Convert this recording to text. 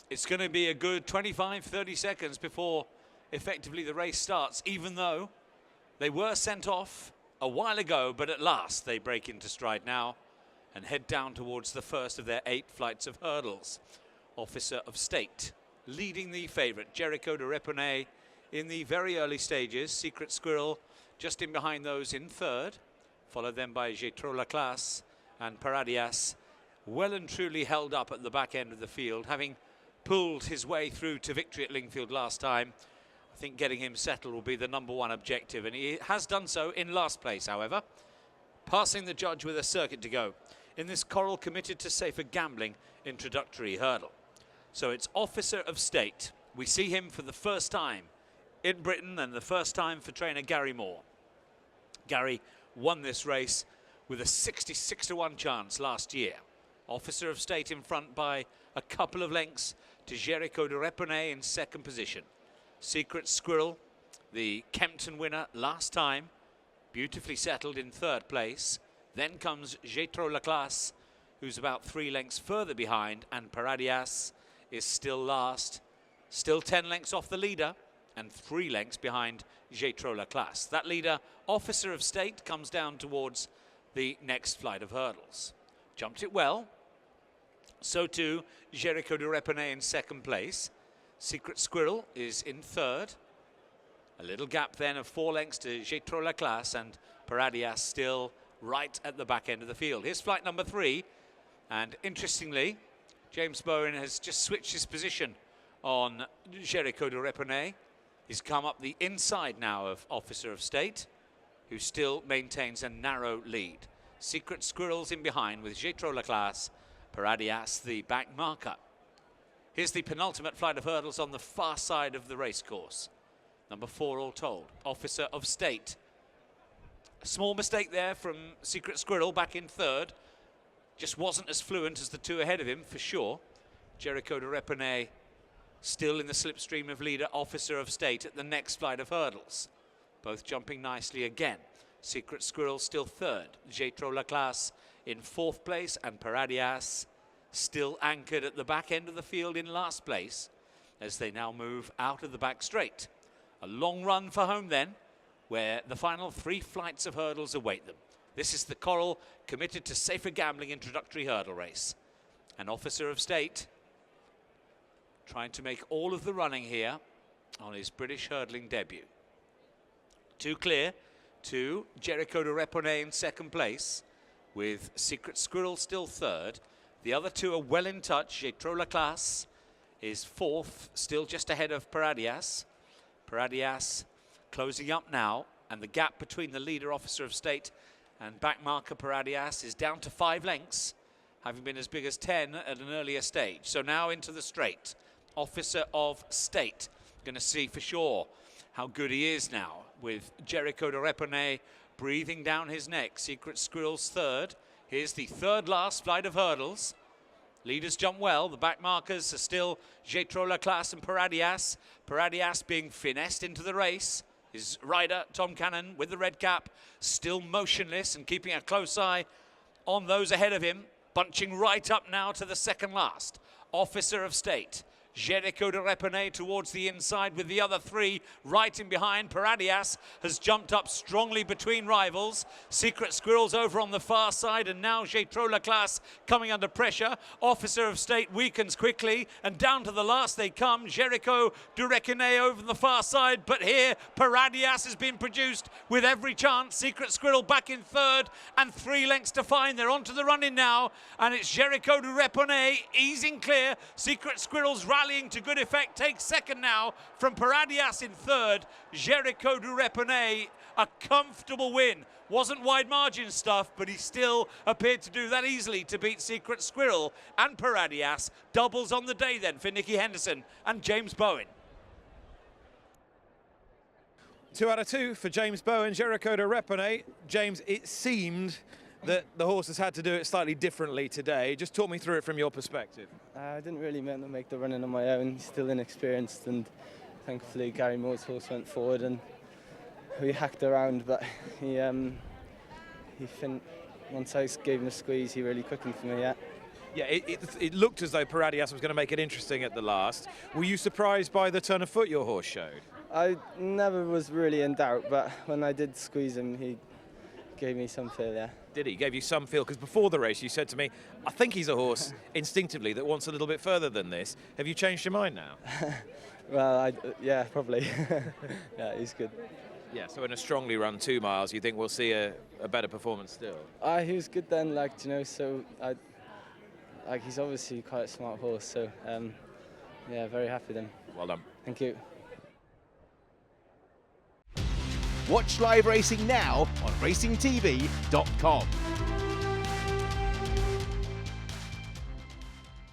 It's going to be a good 25, 30 seconds before effectively the race starts, even though they were sent off a while ago, but at last they break into stride now and head down towards the first of their 8 flights of hurdles. Officer of State leading the favourite, Jeriko Du Reponet, in the very early stages. Secret Squirrel just in behind those in third, followed then by Jetro Laclasse and Paradias, well and truly held up at the back end of the field, having pulled his way through to victory at Lingfield last time. I think getting him settled will be the #1 objective, and he has done so in last place, however, passing the judge with a circuit to go in this Coral Committed to Safer Gambling Introductory Hurdle. So it's Officer of State. We see him for the first time in Britain and the first time for trainer Gary Moore. Gary won this race with a 66-1 chance last year. Officer of State in front by a couple of lengths to Jeriko Du Reponet in second position. Secret Squirrel, the Kempton winner last time, beautifully settled in third place. Then comes Jetro Laclasse, who's about 3 lengths further behind, and Paradias is still last, still 10 lengths off the leader and 3 lengths behind Jetro Laclasse. That leader, Officer of State, comes down towards the next flight of hurdles. Jumped it well. So too Jeriko Du Reponet in second place. Secret Squirrel is in third. A little gap then of 4 lengths to Jetro Laclasse, and Paradias still right at the back end of the field. Here's flight number 3, and interestingly, James Bowen has just switched his position on Jeriko Du Reponet. He's come up the inside now of Officer of State, who still maintains a narrow lead. Secret Squirrel's in behind with Jetro Laclasse, Paradias the back marker. Here's the penultimate flight of hurdles on the far side of the racecourse. Number 4 all told. Officer of State. A small mistake there from Secret Squirrel back in third. Just wasn't as fluent as the 2 ahead of him, for sure. Jeriko Du Reponet still in the slipstream of leader Officer of State at the next flight of hurdles. Both jumping nicely again. Secret Squirrel still third. Jetro Laclasse in 4th place, and Paradias still anchored at the back end of the field in last place as they now move out of the back straight. A long run for home then, where the final 3 flights of hurdles await them. This is the Coral Committed to Safer Gambling Introductory Hurdle Race. An Officer of State trying to make all of the running here on his British hurdling debut. 2 clear to Jeriko Du Reponet in second place, with Secret Squirrel still third. The other 2 are well in touch. Jetro Laclasse is 4th, still just ahead of Paradias. Paradias closing up now, and the gap between the leader Officer of State and back marker Paradias is down to 5 lengths, having been as big as 10 at an earlier stage. So now into the straight. Officer of State, going to see for sure how good he is now, with Jeriko Du Reponet breathing down his neck. Secret Squirrel's third. Here's the 3rd last flight of hurdles. Leaders jump well. The back markers are still Jetro Laclasse and Paradias. Paradias being finessed into the race. His rider, Tom Cannon, with the red cap, still motionless and keeping a close eye on those ahead of him. Bunching right up now to the 2nd last. Officer of State. Jeriko Du Reponet towards the inside with the other 3 right in behind. Paradias has jumped up strongly between rivals. Secret Squirrel's over on the far side, and now Jetro Laclasse coming under pressure. Officer of State weakens quickly, and down to the last they come. Jeriko Du Reponet over the far side, but here Paradias has been produced with every chance. Secret Squirrel back in third, and 3 lengths to find. They're onto the run-in now, and it's Jeriko Du Reponet easing clear. Secret Squirrel's rallying to good effect, takes second now from Paradias in third. Jeriko Du Reponet, a comfortable win. Wasn't wide margin stuff, but he still appeared to do that easily to beat Secret Squirrel and Paradias. Doubles on the day then for Nicky Henderson and James Bowen. 2 out of 2 for James Bowen, Jeriko Du Reponet. James, it seemed that the horses had to do it slightly differently today. Just talk me through it from your perspective. I didn't really meant to make the run-in on my own. He's still inexperienced, and thankfully Gary Moore's horse went forward and we hacked around, but once I gave him a squeeze, he really quickened for me, yeah. Yeah, it looked as though Paradias was going to make it interesting at the last. Were you surprised by the turn of foot your horse showed? I never was really in doubt, but when I did squeeze him, he gave me some feel, yeah. Did he? Gave you some feel? Because before the race you said to me, I think he's a horse instinctively that wants a little bit further than this. Have you changed your mind now? Well, yeah, probably. Yeah, he's good. Yeah, so in a strongly run 2 miles, you think we'll see a better performance still? He was good then, so he's obviously quite a smart horse, so yeah, very happy with him. Well done. Thank you. Watch live racing now on racingtv.com.